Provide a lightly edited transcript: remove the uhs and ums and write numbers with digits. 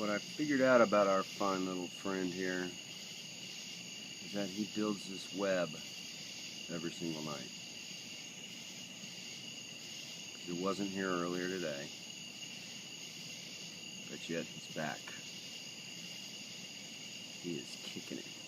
What I figured out about our fun little friend here is that he builds this web every single night. He wasn't here earlier today, but yet he's back. He is kicking it.